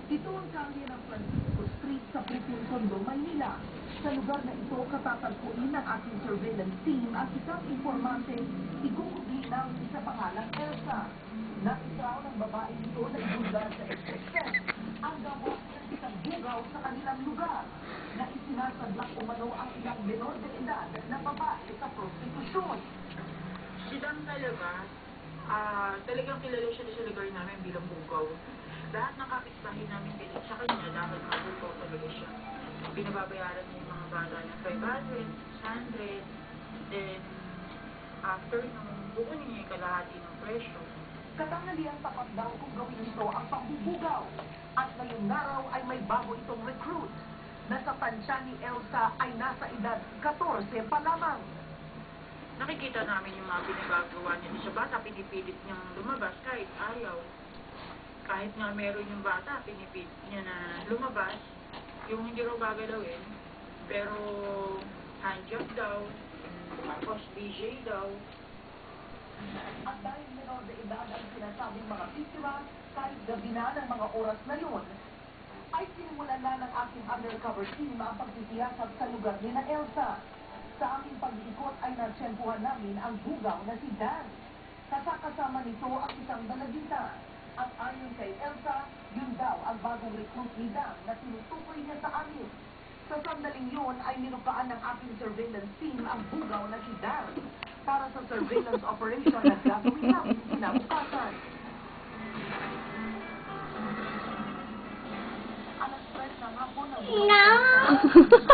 Ito ang kalye ng Francisco Street sa Pritin Tondo, Maynila. Sa lugar na ito, katatagpuin ng ating surveillance team at isang informante ikukuglinaw sa pangalang Elsa. Naitraw ng babae ito na ibulgar sa SSS ang gawin ng isang bugaw sa kanilang lugar na isinasadlak umano ang ilang menor de edad na babae sa prostitusyon. Si Dan talagang kilala siya sa lugar namin bilang bugaw. Lahat ng kapitbahay namin bilang sa kanya dahil mabugaw talaga siya. Pinababayaran niya yung mga bata ng 500, 600, then after nung bukunin niya yung kalahati ng presyo. Katanghalian tapat daw kung gawin ito ang pambubugaw. At ngayong araw ay may bago itong recruit na sa tansya ni Elsa ay nasa edad 14 pa lamang. Nakikita namin yung mga pinagagawa niya sa bata, pinipilit niyang lumabas kahit ayaw. Kahit nga meron yung bata, pinipilit niya na lumabas, yung hindi raw gagalawin, pero handjob daw, tapos DJ daw. At dahil menor de edad ang sinasabing mga biktima, kahit gabi na ng mga oras na yun, ay sinimulan na ng aking undercover team ang pagtitiyasat sa lugar ni na Elsa. Sa aming pag-iikot ay natsyempuhan namin ang bugaw na si Dan. Kasama nito ang isang dalagita. At ayon kay Elsa, yun daw ang bagong recruit ni Dan na tinutukoy niya sa amin. Sa sandaling yun ay ninukaan ng aking surveillance team ang bugaw na si Dan para sa surveillance operation na gagawin namin kinabukasan. Alas 3 na hapon ang buhay